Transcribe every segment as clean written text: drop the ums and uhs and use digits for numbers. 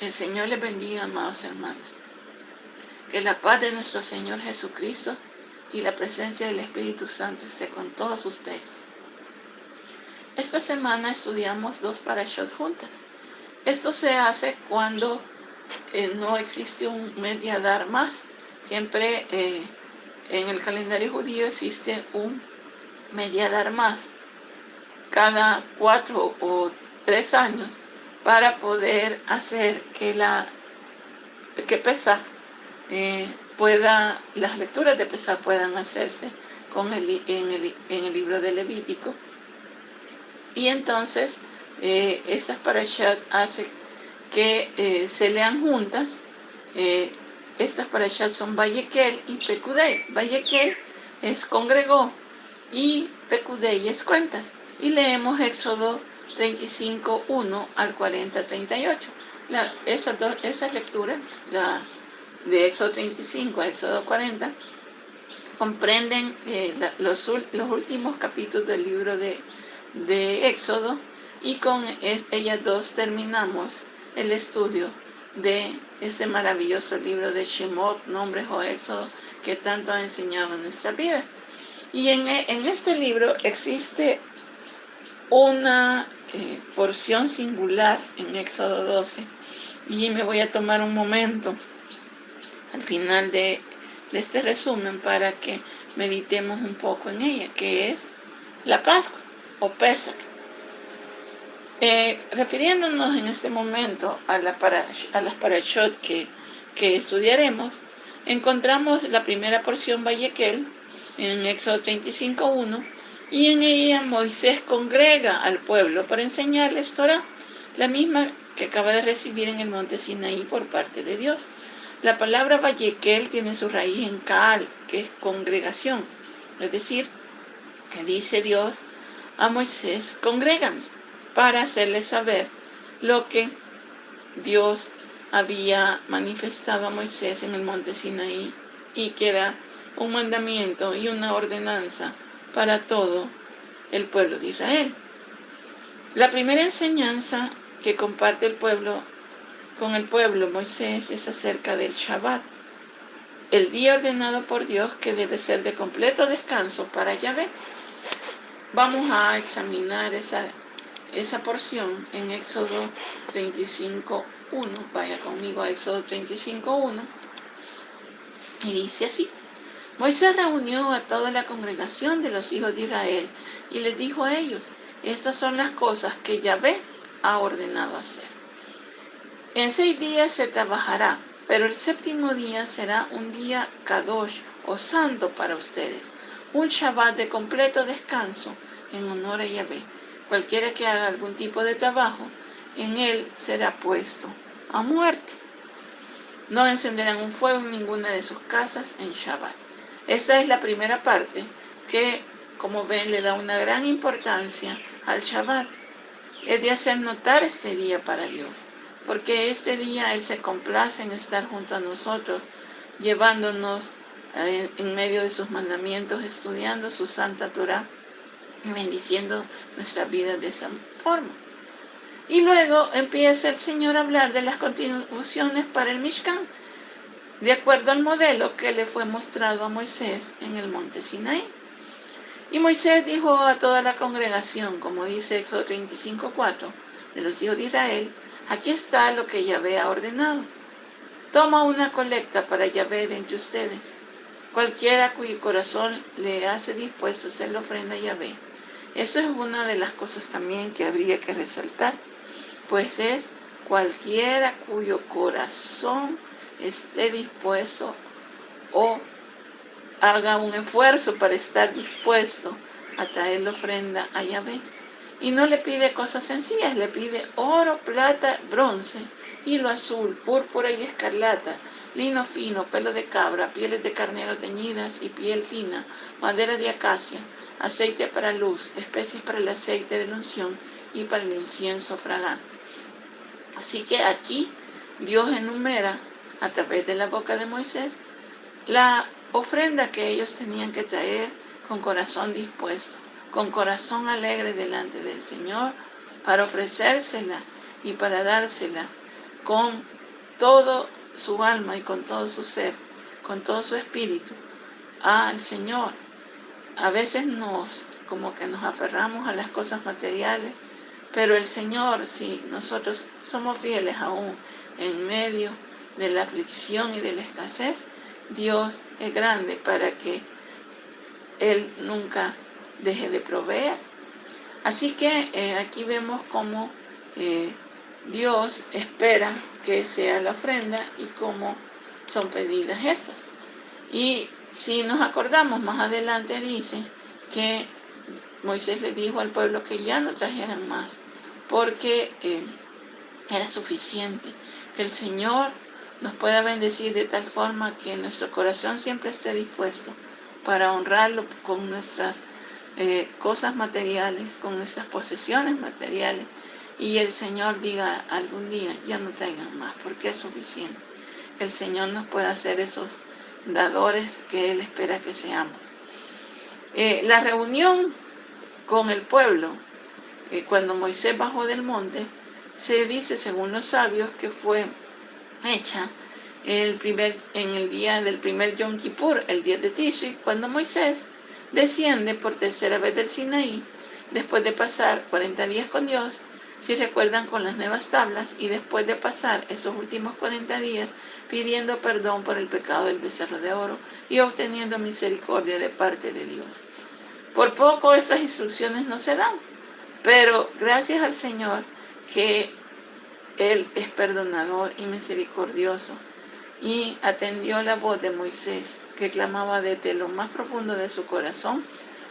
El Señor les bendiga, amados hermanos. Que la paz de nuestro Señor Jesucristo y la presencia del Espíritu Santo esté con todos ustedes. Esta semana estudiamos 2 parashot juntas. Esto se hace cuando no existe un mes de Adar más. Siempre en el calendario judío existe un mes de Adar más cada 4 o 3 años para poder hacer que Pesaj las lecturas de Pesaj puedan hacerse en el libro de Levítico. Y entonces estas parashat hacen que se lean juntas. Estas parashat son Vayekel y Pekudei. Vayekel es congregó y Pekudei es cuentas. Y leemos Éxodo 35:1 al 40:38. Esas lecturas, de Éxodo 35 a Éxodo 40, comprenden los últimos capítulos del libro de Éxodo, y con ellas dos terminamos el estudio de ese maravilloso libro de Shemot, Nombres o Éxodo, que tanto ha enseñado en nuestra vida. Y en este libro existe una porción singular en Éxodo 12, y me voy a tomar un momento al final de este resumen para que meditemos un poco en ella, que es la Pascua o Pesach. Refiriéndonos en este momento a las parashot que estudiaremos, encontramos la primera porción Vayekel en Éxodo 35:1, y en ella Moisés congrega al pueblo para enseñarles Torah, la misma que acaba de recibir en el monte Sinaí por parte de Dios. La palabra Vayekel tiene su raíz en Kaal, que es congregación, es decir, que dice Dios a Moisés: congrégame, para hacerles saber lo que Dios había manifestado a Moisés en el monte Sinaí, y que era un mandamiento y una ordenanza para todo el pueblo de Israel. La primera enseñanza que comparte el pueblo con el pueblo Moisés es acerca del Shabbat, el día ordenado por Dios, que debe ser de completo descanso para Yahvé. Vamos a examinar esa porción en Éxodo 35:1. Vaya conmigo a Éxodo 35:1, y dice así: Moisés reunió a toda la congregación de los hijos de Israel y les dijo a ellos: estas son las cosas que Yahvé ha ordenado hacer. En 6 días se trabajará, pero el séptimo día será un día kadosh o santo para ustedes, un Shabbat de completo descanso en honor a Yahvé. Cualquiera que haga algún tipo de trabajo en él será puesto a muerte. No encenderán un fuego en ninguna de sus casas en Shabbat. Esta es la primera parte que, como ven, le da una gran importancia al Shabbat. Es de hacer notar este día para Dios, porque este día Él se complace en estar junto a nosotros, llevándonos en medio de sus mandamientos, estudiando su Santa Torah y bendiciendo nuestras vidas de esa forma. Y luego empieza el Señor a hablar de las contribuciones para el Mishkan, de acuerdo al modelo que le fue mostrado a Moisés en el monte Sinaí. Y Moisés dijo a toda la congregación, como dice Éxodo 35:4, de los hijos de Israel: aquí está lo que Yahvé ha ordenado. Toma una colecta para Yahvé de entre ustedes. Cualquiera cuyo corazón le hace dispuesto a hacer la ofrenda a Yahvé. Eso es una de las cosas también que habría que resaltar, pues es cualquiera cuyo corazón esté dispuesto o haga un esfuerzo para estar dispuesto a traer la ofrenda a Yahvé. Y no le pide cosas sencillas, le pide oro, plata, bronce, hilo azul, púrpura y escarlata, lino fino, pelo de cabra, pieles de carnero teñidas y piel fina, madera de acacia, aceite para luz, especies para el aceite de la unción y para el incienso fragante. Así que aquí Dios enumera a través de la boca de Moisés la ofrenda que ellos tenían que traer con corazón dispuesto, con corazón alegre delante del Señor, para ofrecérsela y para dársela con todo su alma y con todo su ser, con todo su espíritu al Señor. A veces como que nos aferramos a las cosas materiales, pero el Señor, si nosotros somos fieles aún en medio de la aflicción y de la escasez, Dios es grande para que Él nunca deje de proveer. Así que aquí vemos cómo Dios espera que sea la ofrenda y cómo son pedidas estas. Y si nos acordamos, más adelante dice que Moisés le dijo al pueblo que ya no trajeran más, porque era suficiente, que el Señor nos pueda bendecir de tal forma que nuestro corazón siempre esté dispuesto para honrarlo con nuestras cosas materiales, con nuestras posesiones materiales, y el Señor diga algún día, ya no traigan más, porque es suficiente. Que el Señor nos pueda hacer esos dadores que Él espera que seamos. La reunión con el pueblo, cuando Moisés bajó del monte, se dice, según los sabios, que fue hecha en el día del primer Yom Kippur, el 10 de Tishri, cuando Moisés desciende por tercera vez del Sinaí, después de pasar 40 días con Dios, si recuerdan, con las nuevas tablas, y después de pasar esos últimos 40 días pidiendo perdón por el pecado del becerro de oro y obteniendo misericordia de parte de Dios. Por poco esas instrucciones no se dan, pero gracias al Señor que Él es perdonador y misericordioso, y atendió la voz de Moisés, que clamaba desde lo más profundo de su corazón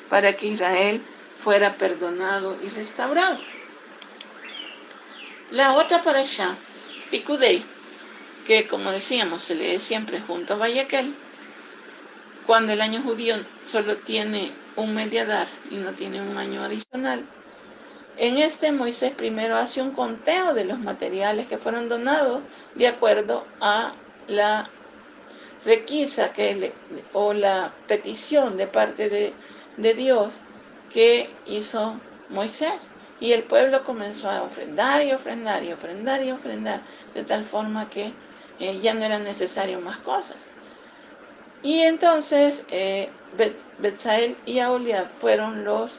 para que Israel fuera perdonado y restaurado. La otra parashá, Pikudei, que como decíamos se lee siempre junto a Vayaquel, cuando el año judío solo tiene un mes de Adar y no tiene un año adicional. En este Moisés primero hace un conteo de los materiales que fueron donados de acuerdo a la requisa o la petición de parte de Dios que hizo Moisés. Y el pueblo comenzó a ofrendar y ofrendar y ofrendar y ofrendar, de tal forma que ya no eran necesarias más cosas. Y entonces Betsael y Aholiab fueron los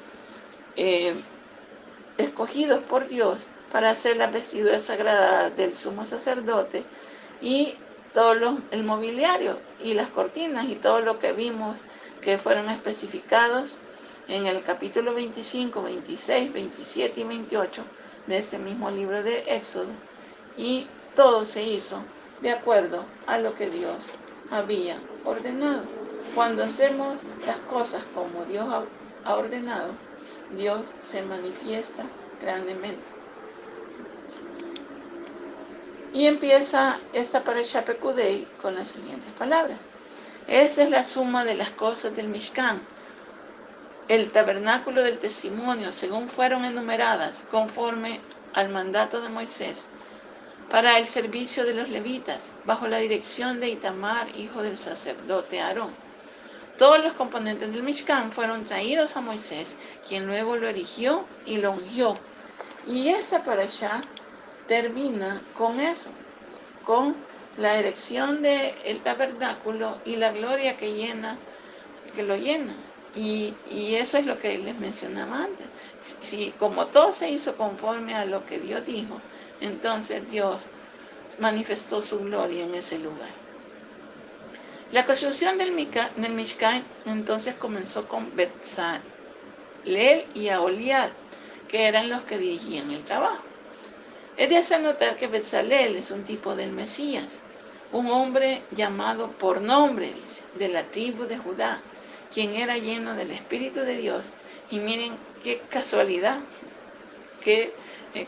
escogidos por Dios para hacer las vestiduras sagradas del sumo sacerdote y todo el mobiliario y las cortinas y todo lo que vimos que fueron especificados en el capítulo 25, 26, 27 y 28 de este mismo libro de Éxodo. Y todo se hizo de acuerdo a lo que Dios había ordenado. Cuando hacemos las cosas como Dios ha ordenado, Dios se manifiesta grandemente. Y empieza esta parashá Pekudei con las siguientes palabras. Esa es la suma de las cosas del Mishkan, el tabernáculo del testimonio, según fueron enumeradas, conforme al mandato de Moisés, para el servicio de los levitas, bajo la dirección de Itamar, hijo del sacerdote Aarón. Todos los componentes del Mishkan fueron traídos a Moisés, quien luego lo erigió y lo ungió. Y esa parashá termina con eso, con la erección del tabernáculo y la gloria que lo llena. Y eso es lo que les mencionaba antes. Si como todo se hizo conforme a lo que Dios dijo, entonces Dios manifestó su gloria en ese lugar. La construcción del Mishkan entonces comenzó con Betsalel y Aholiab, que eran los que dirigían el trabajo. Es de hacer notar que Betsalel es un tipo del Mesías, un hombre llamado por nombre, dice, de la tribu de Judá, quien era lleno del Espíritu de Dios. Y miren qué casualidad, qué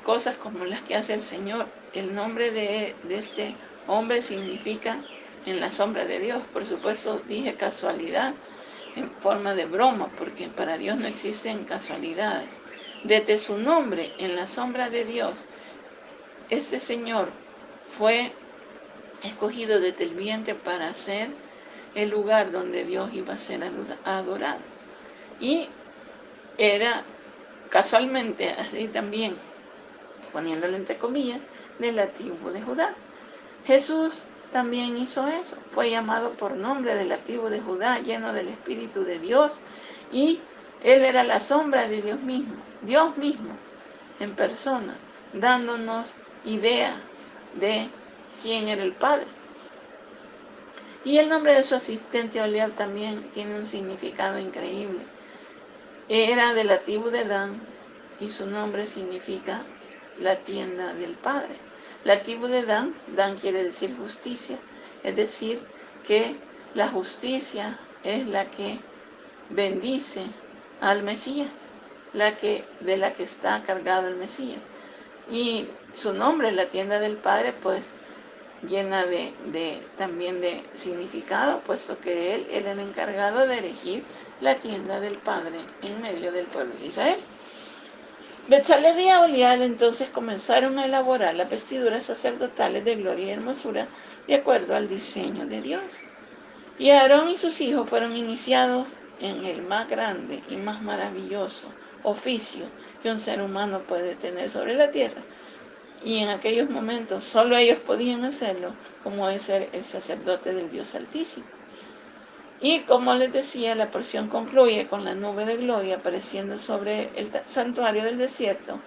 cosas como las que hace el Señor. El nombre de este hombre significa en la sombra de Dios. Por supuesto dije casualidad en forma de broma, porque para Dios no existen casualidades. Desde su nombre, en la sombra de Dios, este Señor fue escogido desde el vientre para ser el lugar donde Dios iba a ser adorado. Y era casualmente así también, poniéndolo entre comillas, de la tribu de Judá. Jesús también hizo eso. Fue llamado por nombre de la tribu de Judá, lleno del Espíritu de Dios, y él era la sombra de Dios mismo en persona, dándonos idea de quién era el Padre. Y el nombre de su asistente Oliab también tiene un significado increíble. Era de la tribu de Dan y su nombre significa la tienda del Padre. La tribu de Dan quiere decir justicia, es decir, que la justicia es la que bendice al Mesías, de la que está cargado el Mesías. Y su nombre, la tienda del Padre, pues llena también de significado, puesto que él era el encargado de erigir la tienda del Padre en medio del pueblo de Israel. Betzalel y Aholiab entonces comenzaron a elaborar las vestiduras sacerdotales de gloria y hermosura de acuerdo al diseño de Dios. Y Aarón y sus hijos fueron iniciados en el más grande y más maravilloso oficio que un ser humano puede tener sobre la tierra. Y en aquellos momentos solo ellos podían hacerlo, como es ser el sacerdote del Dios Altísimo. Y como les decía, la porción concluye con la nube de gloria apareciendo sobre el santuario del desierto,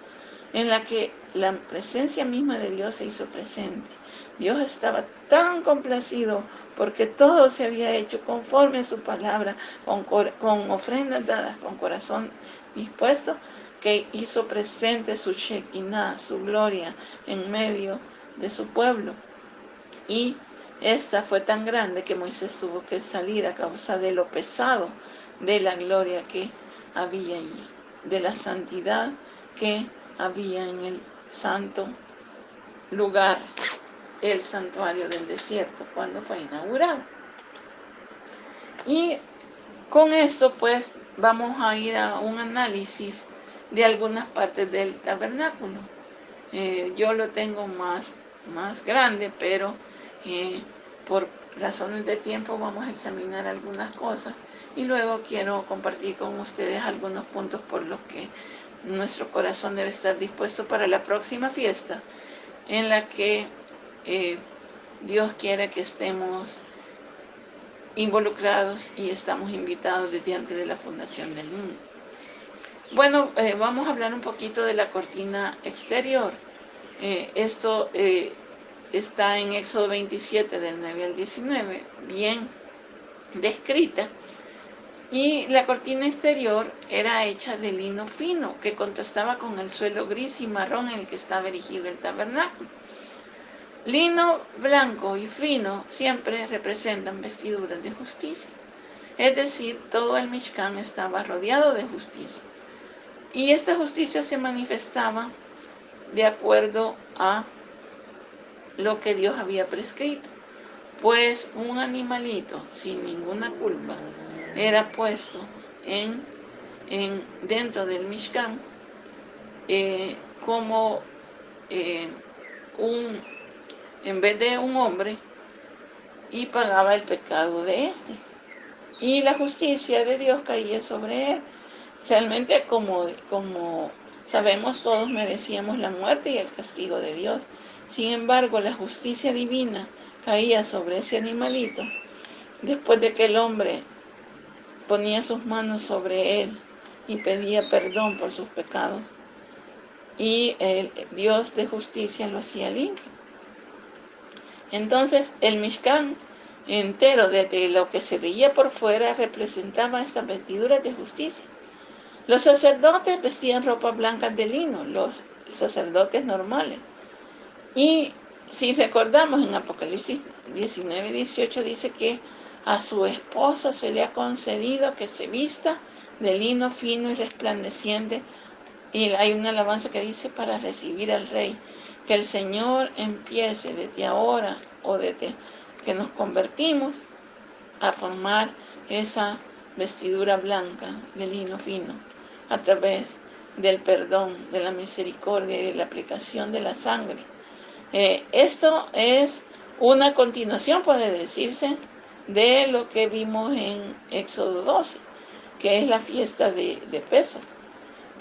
en la que la presencia misma de Dios se hizo presente. Dios estaba tan complacido porque todo se había hecho conforme a su palabra, con ofrendas dadas, con corazón dispuesto, que hizo presente su Shekinah, su gloria, en medio de su pueblo. Y esta fue tan grande que Moisés tuvo que salir a causa de lo pesado de la gloria que había allí, de la santidad que había en el santo lugar, el santuario del desierto, cuando fue inaugurado. Y con esto pues vamos a ir a un análisis de algunas partes del tabernáculo. Yo lo tengo más grande, pero por razones de tiempo vamos a examinar algunas cosas y luego quiero compartir con ustedes algunos puntos por los que nuestro corazón debe estar dispuesto para la próxima fiesta en la que Dios quiere que estemos involucrados y estamos invitados desde antes de la fundación del mundo. Bueno, vamos a hablar un poquito de la cortina exterior. Esto está en Éxodo 27 del 9 al 19, bien descrita. Y la cortina exterior era hecha de lino fino, que contrastaba con el suelo gris y marrón en el que estaba erigido el tabernáculo. Lino blanco y fino siempre representan vestiduras de justicia. Es decir, todo el Mishkan estaba rodeado de justicia. Y esta justicia se manifestaba de acuerdo a lo que Dios había prescrito. Pues un animalito sin ninguna culpa era puesto dentro del Mishkan como en vez de un hombre, y pagaba el pecado de este. Y la justicia de Dios caía sobre él. Realmente, como sabemos, todos merecíamos la muerte y el castigo de Dios. Sin embargo, la justicia divina caía sobre ese animalito después de que el hombre ponía sus manos sobre él y pedía perdón por sus pecados. Y el Dios de justicia lo hacía limpio. Entonces, el Mishkan entero, desde lo que se veía por fuera, representaba estas vestiduras de justicia. Los sacerdotes vestían ropas blancas de lino, los sacerdotes normales. Y si recordamos en Apocalipsis 19 y 18 dice que a su esposa se le ha concedido que se vista de lino fino y resplandeciente. Y hay una alabanza que dice para recibir al rey. Que el Señor empiece desde ahora o desde que nos convertimos a formar esa vestidura blanca de lino fino a través del perdón, de la misericordia y de la aplicación de la sangre. Esto es una continuación, puede decirse, de lo que vimos en Éxodo 12, que es la fiesta de Pesaj,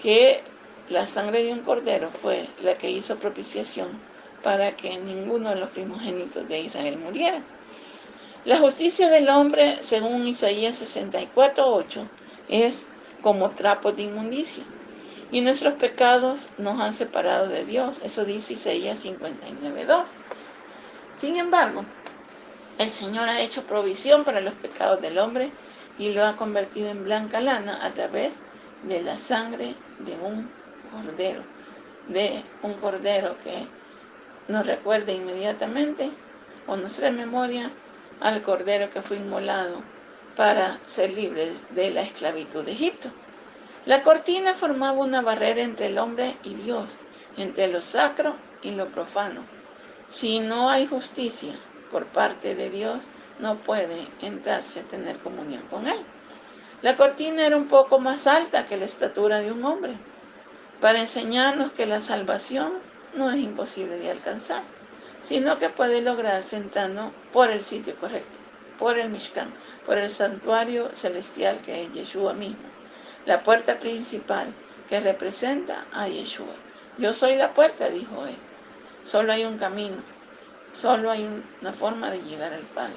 que la sangre de un cordero fue la que hizo propiciación para que ninguno de los primogénitos de Israel muriera. La justicia del hombre, según Isaías 64:8, es como trapos de inmundicia, y nuestros pecados nos han separado de Dios. Eso dice Isaías 59:2. Sin embargo, el Señor ha hecho provisión para los pecados del hombre y lo ha convertido en blanca lana a través de la sangre de un cordero que nos recuerda inmediatamente o nos trae memoria al cordero que fue inmolado para ser libres de la esclavitud de Egipto. La cortina formaba una barrera entre el hombre y Dios, entre lo sacro y lo profano. Si no hay justicia por parte de Dios, no puede entrarse a tener comunión con Él. La cortina era un poco más alta que la estatura de un hombre, para enseñarnos que la salvación no es imposible de alcanzar, sino que puede lograrse entrando por el sitio correcto, por el Mishkan, por el santuario celestial que es Yeshua mismo, la puerta principal que representa a Yeshua. Yo soy la puerta, dijo él. Solo hay un camino, solo hay una forma de llegar al Padre,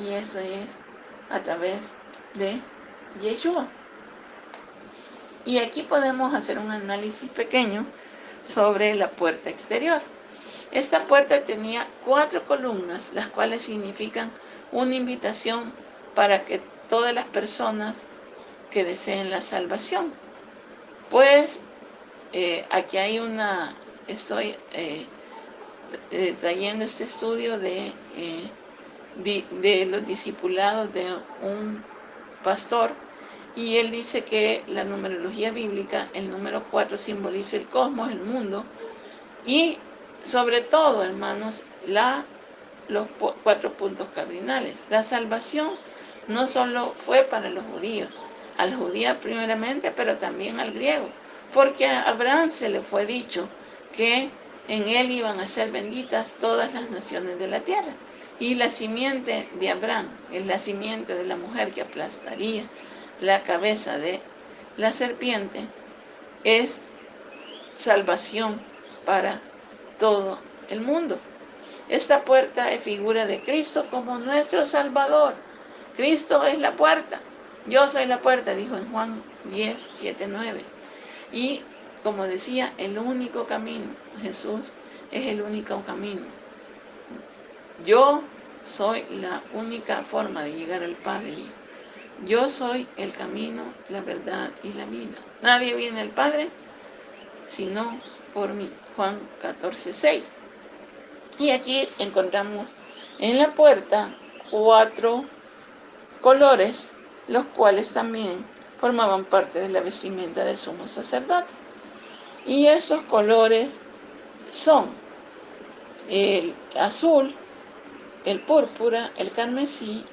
y eso es a través de Yeshua. Y aquí podemos hacer un análisis pequeño sobre la puerta exterior. Esta puerta tenía 4 columnas, las cuales significan una invitación para que todas las personas que deseen la salvación. Pues aquí hay estoy trayendo este estudio de los discipulados de un pastor, y él dice que la numerología bíblica, el número 4 simboliza el cosmos, el mundo, y sobre todo, hermanos, los 4 puntos cardinales. La salvación no solo fue para los judíos, al judío primeramente, pero también al griego, porque a Abraham se le fue dicho que en él iban a ser benditas todas las naciones de la tierra. Y la simiente de Abraham es la simiente de la mujer que aplastaría la cabeza de la serpiente, es salvación para todo el mundo. Esta puerta es figura de Cristo como nuestro Salvador. Cristo es la puerta. Yo soy la puerta, dijo en Juan 10:7-9. Y como decía, el único camino. Jesús es el único camino. Yo soy la única forma de llegar al Padre. Yo soy el camino, la verdad y la vida. Nadie viene al Padre sino por mí. Juan 14:6. Y aquí encontramos en la puerta 4 colores, los cuales también formaban parte de la vestimenta del sumo sacerdote. Y esos colores son el azul, el púrpura, el carmesí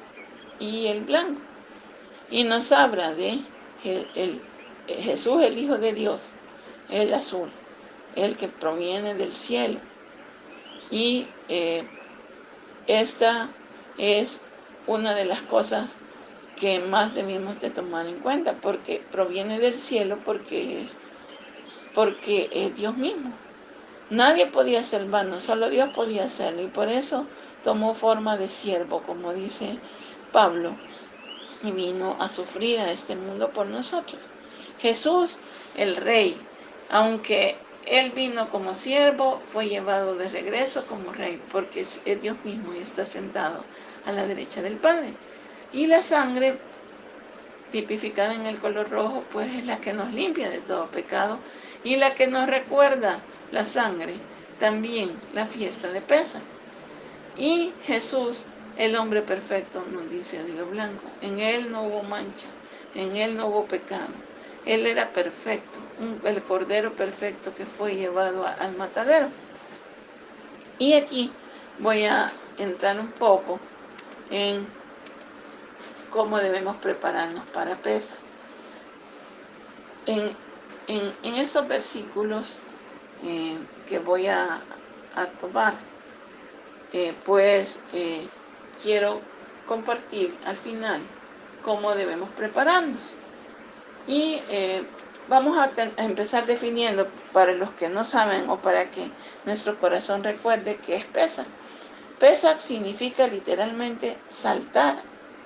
y el blanco. Y nos habla de Jesús, el Hijo de Dios, el azul, el que proviene del cielo. Y esta es una de las cosas que más debemos de tomar en cuenta, porque proviene del cielo, porque es Dios mismo. Nadie podía salvarnos, solo Dios podía hacerlo, y por eso tomó forma de siervo, como dice Pablo, y vino a sufrir a este mundo por nosotros. Jesús, el Rey, aunque Él vino como siervo, fue llevado de regreso como Rey, porque es Dios mismo y está sentado a la derecha del Padre. Y la sangre, tipificada en el color rojo, pues es la que nos limpia de todo pecado, y la que nos recuerda la sangre, también la fiesta de Pesaj. Y Jesús, el hombre perfecto, nos dice de lo blanco, en Él no hubo mancha, en Él no hubo pecado. Él era perfecto, el cordero perfecto que fue llevado al matadero. Y aquí voy a entrar un poco en cómo debemos prepararnos para Pesaj. En esos versículos que voy a tomar, quiero compartir al final cómo debemos prepararnos. Y vamos a empezar definiendo para los que no saben o para que nuestro corazón recuerde qué es Pesaj. Pesaj significa literalmente saltar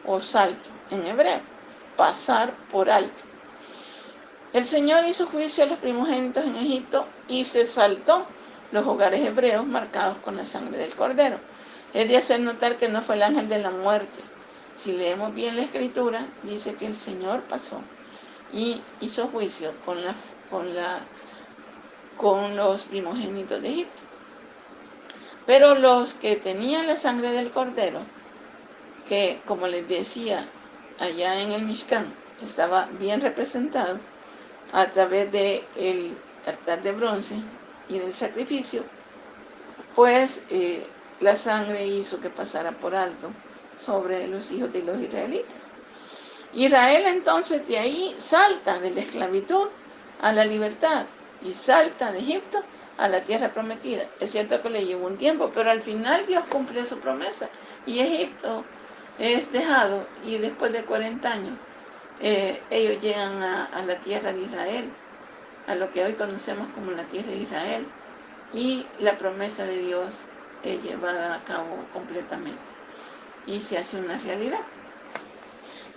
o salto en hebreo, pasar por alto. El Señor hizo juicio a los primogénitos en Egipto y se saltó los hogares hebreos marcados con la sangre del cordero. Es de hacer notar que no fue el ángel de la muerte. Si leemos bien la escritura, dice que el Señor pasó y hizo juicio con los primogénitos de Egipto. Pero los que tenían la sangre del cordero, que como les decía allá en el Mishkan, estaba bien representado a través del altar de bronce y del sacrificio, pues la sangre hizo que pasara por alto sobre los hijos de los israelitas. Israel entonces de ahí salta de la esclavitud a la libertad y salta de Egipto a la tierra prometida. Es cierto que le llevó un tiempo, pero al final Dios cumplió su promesa y Egipto es dejado y después de 40 años ellos llegan a la tierra de Israel, a lo que hoy conocemos como la tierra de Israel, y la promesa de Dios es llevada a cabo completamente y se hace una realidad.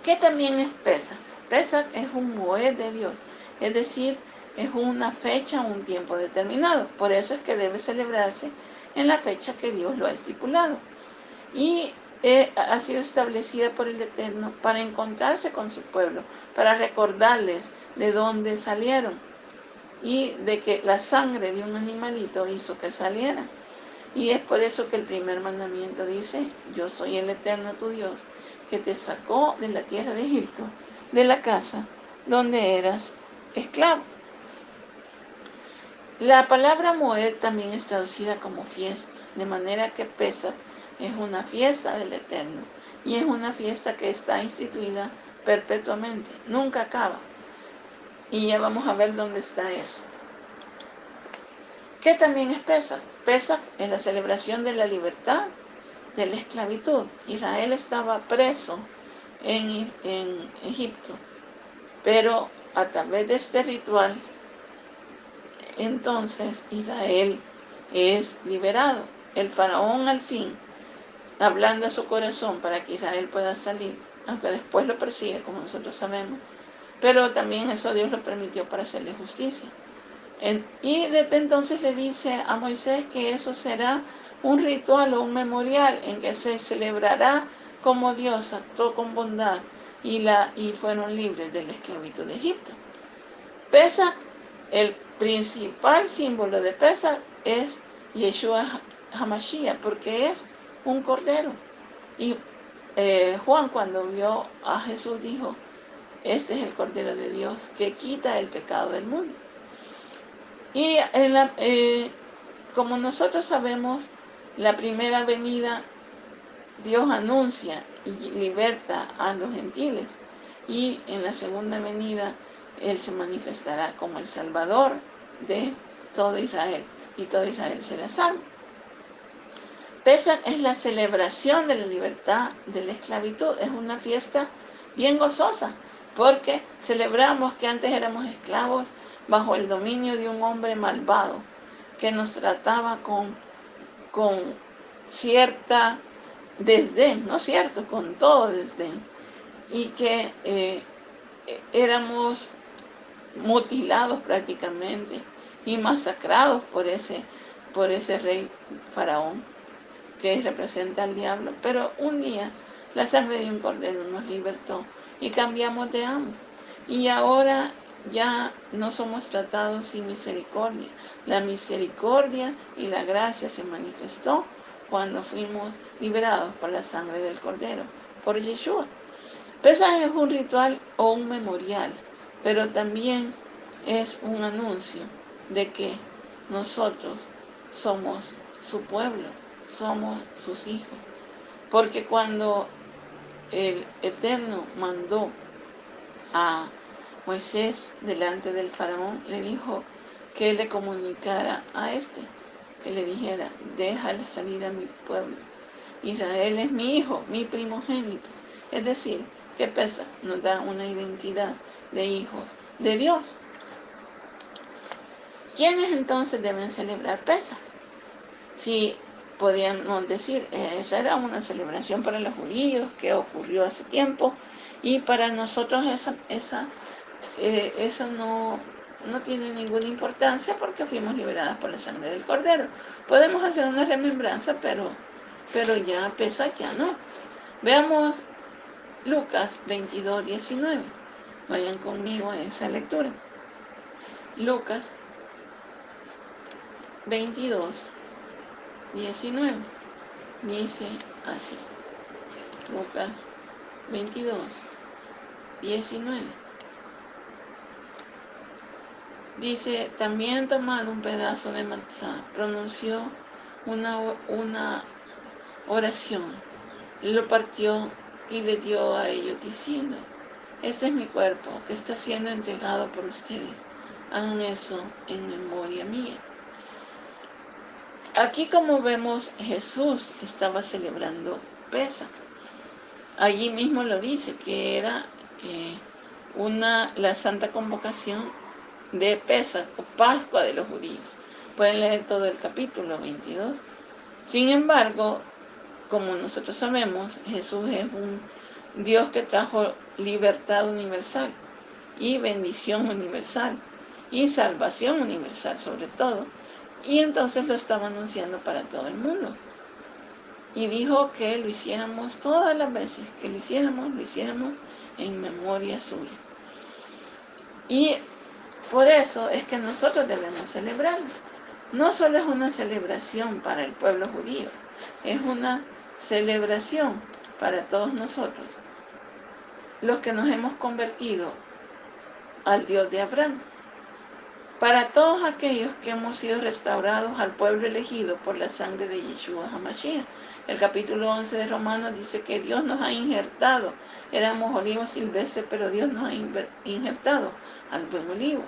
¿Qué también es Pesaj? Pesaj es un moed de Dios, es decir, es una fecha, un tiempo determinado. Por eso es que debe celebrarse en la fecha que Dios lo ha estipulado. Y ha sido establecida por el Eterno para encontrarse con su pueblo, para recordarles de dónde salieron y de que la sangre de un animalito hizo que salieran. Y es por eso que el primer mandamiento dice: yo soy el Eterno tu Dios, que te sacó de la tierra de Egipto, de la casa donde eras esclavo. La palabra Moed también es traducida como fiesta, de manera que Pesaj es una fiesta del Eterno y es una fiesta que está instituida perpetuamente, nunca acaba. Y ya vamos a ver dónde está eso. ¿Qué también es Pesaj? Pesaj es la celebración de la libertad de la esclavitud. Israel estaba preso en Egipto, pero a través de este ritual, entonces Israel es liberado. El faraón al fin ablanda su corazón para que Israel pueda salir, aunque después lo persigue, como nosotros sabemos, pero también eso Dios lo permitió para hacerle justicia. Y desde entonces le dice a Moisés que eso será un ritual o un memorial en que se celebrará como Dios actuó con bondad y fueron libres de la esclavitud de Egipto. Pesaj, el principal símbolo de Pesaj es Yeshua HaMashiach, porque es un cordero. Y Juan, cuando vio a Jesús, dijo: este es el Cordero de Dios que quita el pecado del mundo. Y como nosotros sabemos, la primera venida Dios anuncia y liberta a los gentiles, y en la segunda venida Él se manifestará como el Salvador de todo Israel, y todo Israel será salvo. Pesaj es la celebración de la libertad de la esclavitud, es una fiesta bien gozosa, porque celebramos que antes éramos esclavos bajo el dominio de un hombre malvado que nos trataba con cierta desdén, ¿no es cierto?, con todo desdén, y que éramos mutilados prácticamente y masacrados por ese rey faraón que representa al diablo. Pero un día la sangre de un cordero nos libertó y cambiamos de amo. Y ahora ya no somos tratados sin misericordia. La misericordia y la gracia se manifestó cuando fuimos liberados por la sangre del cordero, por Yeshua. Pesaj es un ritual o un memorial, pero también es un anuncio de que nosotros somos su pueblo, somos sus hijos. Porque cuando el Eterno mandó a Moisés delante del faraón, le dijo que le comunicara a que le dijera: déjale salir a mi pueblo. Israel es mi hijo, mi primogénito. Es decir, que Pesaj nos da una identidad de hijos de Dios. ¿Quiénes entonces deben celebrar Pesaj? Si podríamos decir, esa era una celebración para los judíos que ocurrió hace tiempo, y para nosotros eso no tiene ninguna importancia porque fuimos liberadas por la sangre del Cordero. Podemos hacer una remembranza, pero ya Pesaj ya no. Veamos Lucas 22:19. Vayan conmigo a esa lectura. Lucas 22:19 dice así. Lucas 22:19 dice: también tomando un pedazo de matzá, pronunció una oración, lo partió y le dio a ellos diciendo: este es mi cuerpo que está siendo entregado por ustedes, hagan eso en memoria mía. Aquí, como vemos, Jesús estaba celebrando Pesaj. Allí mismo lo dice, que era la santa convocación de Pesaj o Pascua de los judíos. Pueden leer todo el capítulo 22. Sin embargo, como nosotros sabemos, Jesús es un Dios que trajo libertad universal y bendición universal y salvación universal sobre todo, y entonces lo estaba anunciando para todo el mundo. Y dijo que lo hiciéramos todas las veces que lo hiciéramos en memoria suya. Y por eso es que nosotros debemos celebrarlo. No solo es una celebración para el pueblo judío, es una celebración para todos nosotros, los que nos hemos convertido al Dios de Abraham. Para todos aquellos que hemos sido restaurados al pueblo elegido por la sangre de Yeshua HaMashiach. El capítulo 11 de Romanos dice que Dios nos ha injertado. Éramos olivos silvestres, pero Dios nos ha injertado al buen olivo.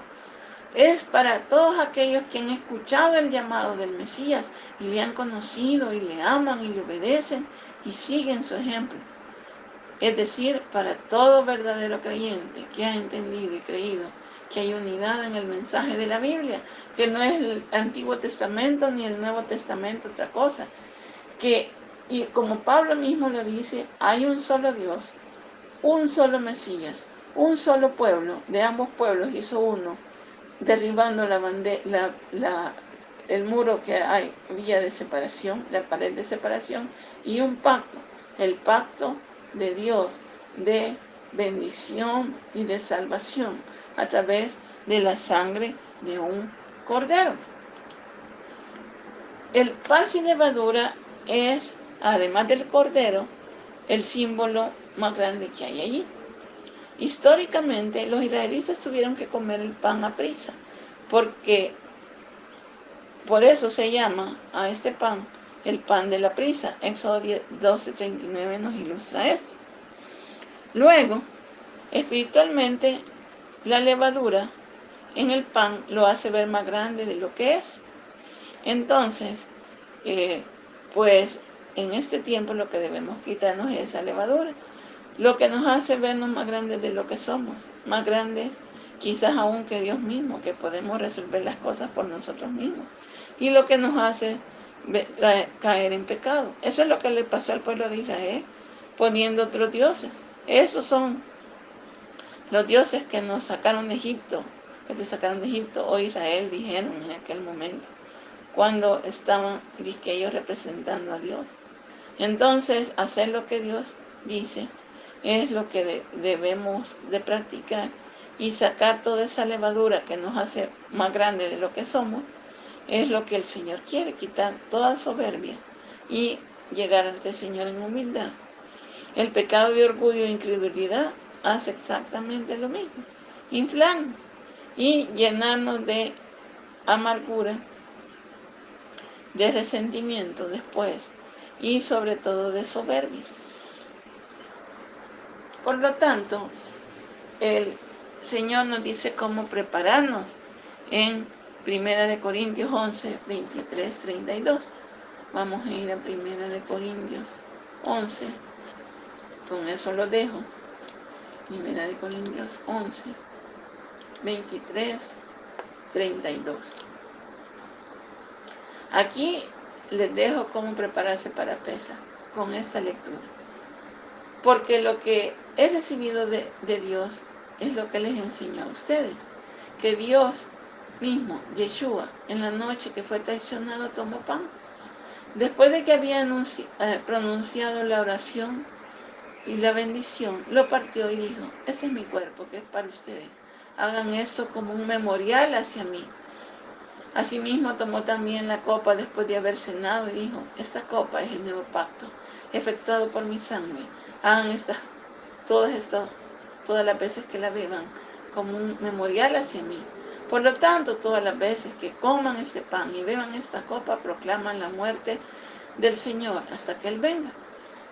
Es para todos aquellos que han escuchado el llamado del Mesías y le han conocido y le aman y le obedecen y siguen su ejemplo. Es decir, para todo verdadero creyente que ha entendido y creído que hay unidad en el mensaje de la Biblia, que no es el Antiguo Testamento ni el Nuevo Testamento otra cosa, y como Pablo mismo lo dice, hay un solo Dios, un solo Mesías, un solo pueblo, de ambos pueblos hizo uno, derribando el muro que había de separación, la pared de separación, y un pacto, el pacto de Dios de bendición y de salvación a través de la sangre de un cordero. El pan sin levadura es, además del cordero, el símbolo más grande que hay allí. Históricamente, los israelitas tuvieron que comer el pan a prisa, porque por eso se llama a este pan el pan de la prisa. Éxodo 12:39 nos ilustra esto. Luego, espiritualmente, la levadura en el pan lo hace ver más grande de lo que es. Entonces, pues en este tiempo lo que debemos quitarnos es esa levadura, lo que nos hace vernos más grandes de lo que somos, más grandes quizás aún que Dios mismo, que podemos resolver las cosas por nosotros mismos, y lo que nos hace caer en pecado. Eso es lo que le pasó al pueblo de Israel, poniendo otros dioses. Esos son los dioses que nos sacaron de Egipto, o Israel, dijeron en aquel momento, cuando estaban ellos representando a Dios. Entonces, hacer lo que Dios dice es lo que debemos de practicar, y sacar toda esa levadura que nos hace más grande de lo que somos, es lo que el Señor quiere, quitar toda soberbia y llegar ante el Señor en humildad. El pecado de orgullo e incredulidad hace exactamente lo mismo, inflarnos y llenarnos de amargura, de resentimiento después, y sobre todo de soberbia. Por lo tanto, el Señor nos dice cómo prepararnos en 1 Corintios 11, 23, 32. Vamos a ir a 1 Corintios 11, con eso lo dejo. 1 Corintios 11, 23, 32. Aquí les dejo cómo prepararse para Pesaj con esta lectura. Porque lo que he recibido de Dios es lo que les enseño a ustedes. Que Dios mismo, Yeshua, en la noche que fue traicionado, tomó pan. Después de que había pronunciado la oración y la bendición, lo partió y dijo: este es mi cuerpo, que es para ustedes. Hagan eso como un memorial hacia mí. Asimismo tomó también la copa después de haber cenado y dijo: esta copa es el nuevo pacto, efectuado por mi sangre. Hagan todas las veces que la beban, como un memorial hacia mí. Por lo tanto, todas las veces que coman este pan y beban esta copa, proclaman la muerte del Señor hasta que Él venga.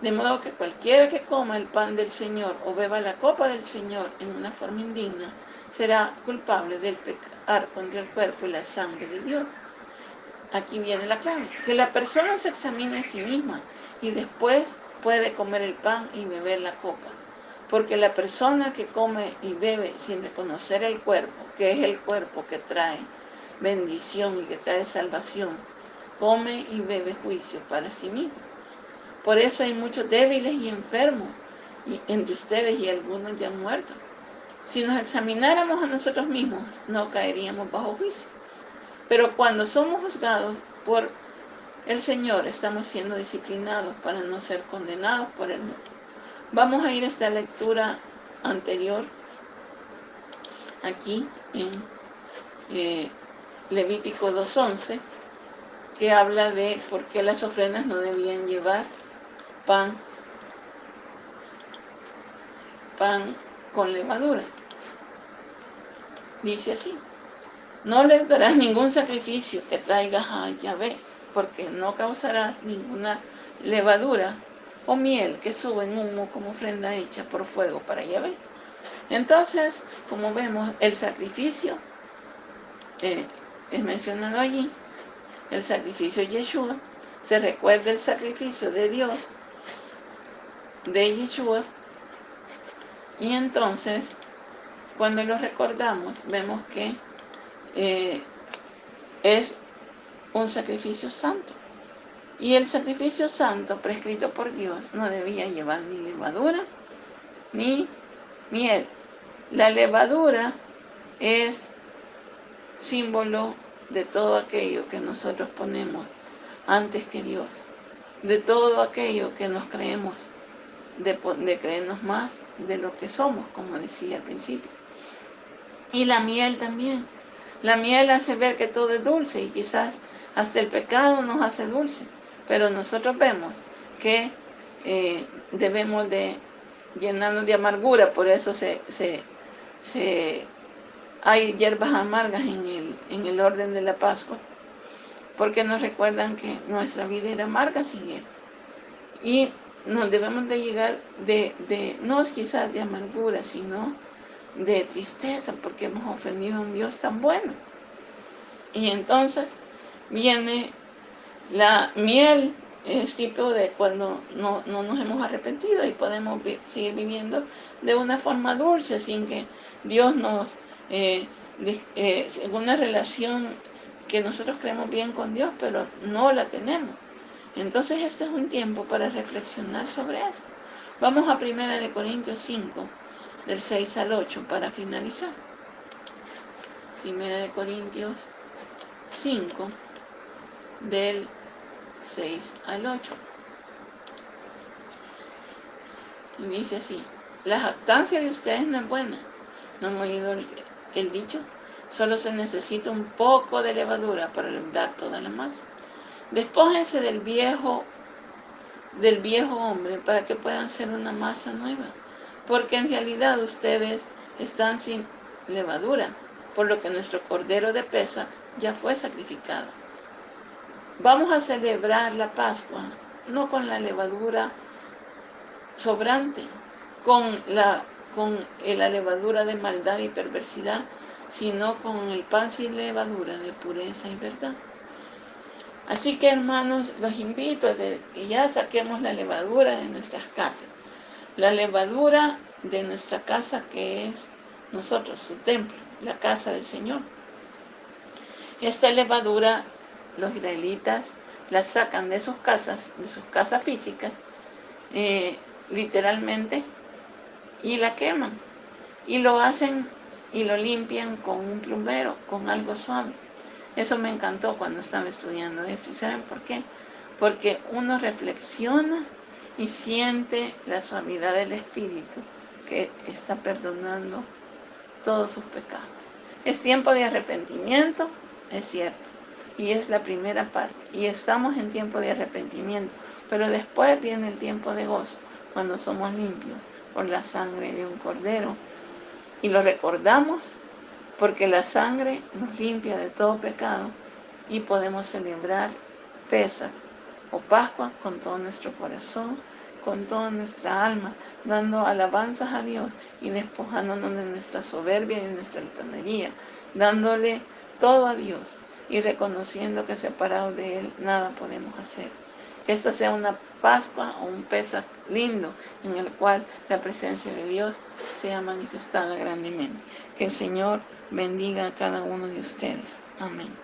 De modo que cualquiera que coma el pan del Señor o beba la copa del Señor en una forma indigna, será culpable del pecar contra el cuerpo y la sangre de Dios. Aquí viene la clave: que la persona se examine a sí misma y después puede comer el pan y beber la copa. Porque la persona que come y bebe sin reconocer el cuerpo, que es el cuerpo que trae bendición y que trae salvación, come y bebe juicio para sí mismo. Por eso hay muchos débiles y enfermos entre ustedes, y algunos ya han muerto. Si nos examináramos a nosotros mismos, no caeríamos bajo juicio. Pero cuando somos juzgados por el Señor, estamos siendo disciplinados para no ser condenados por el mundo. Vamos a ir a esta lectura anterior, aquí en Levítico 2:11, que habla de por qué las ofrendas no debían llevar pan con levadura. Dice así: no les darás ningún sacrificio que traigas a Yahvé, porque no causarás ninguna levadura o miel que suba en humo como ofrenda hecha por fuego para Yahvé. Entonces, como vemos, el sacrificio es mencionado allí, el sacrificio de Yeshua. Se recuerda el sacrificio de Dios, de Yeshua, y entonces, cuando lo recordamos, vemos que es un sacrificio santo. Y el sacrificio santo prescrito por Dios no debía llevar ni levadura ni miel. La levadura es símbolo de todo aquello que nosotros ponemos antes que Dios, de todo aquello que nos creemos, de creernos más de lo que somos, como decía al principio. Y la miel también. La miel hace ver que todo es dulce, y quizás hasta el pecado nos hace dulce, pero nosotros vemos que debemos de llenarnos de amargura. Por eso hay hierbas amargas en el orden de la Pascua, porque nos recuerdan que nuestra vida era amarga sin Él. Y nos debemos de llegar no quizás de amargura, sino de tristeza, porque hemos ofendido a un Dios tan bueno. Y entonces viene la miel, es tipo de cuando no nos hemos arrepentido y podemos seguir viviendo de una forma dulce, sin que Dios nos, en una relación que nosotros creemos bien con Dios, pero no la tenemos. Entonces este es un tiempo para reflexionar sobre esto. Vamos a 1 Corintios 5, del 6 al 8, para finalizar. 1 Corintios 5, del 6 al 8. Y dice así: la jactancia de ustedes no es buena. ¿No han oído el dicho? Solo se necesita un poco de levadura para leudar toda la masa. Despójense del viejo hombre para que puedan ser una masa nueva, porque en realidad ustedes están sin levadura, por lo que nuestro cordero de Pesaj ya fue sacrificado. Vamos a celebrar la Pascua no con la levadura sobrante, con la levadura de maldad y perversidad, sino con el pan sin levadura de pureza y verdad. Así que, hermanos, los invito a que ya saquemos la levadura de nuestras casas. La levadura de nuestra casa, que es nosotros, su templo, la casa del Señor. Esta levadura los israelitas la sacan de sus casas físicas, literalmente, y la queman. Y lo hacen y lo limpian con un plumero, con algo suave. Eso me encantó cuando estaba estudiando esto. ¿Y saben por qué? Porque uno reflexiona y siente la suavidad del Espíritu que está perdonando todos sus pecados. Es tiempo de arrepentimiento, es cierto, y es la primera parte. Y estamos en tiempo de arrepentimiento, pero después viene el tiempo de gozo, cuando somos limpios por la sangre de un cordero. Y lo recordamos porque la sangre nos limpia de todo pecado y podemos celebrar Pesaj o Pascua con todo nuestro corazón, con toda nuestra alma, dando alabanzas a Dios y despojándonos de nuestra soberbia y de nuestra altanería, dándole todo a Dios y reconociendo que separados de Él nada podemos hacer. Que esta sea una Pascua o un Pesaj lindo en el cual la presencia de Dios sea manifestada grandemente. Que el Señor bendiga a cada uno de ustedes. Amén.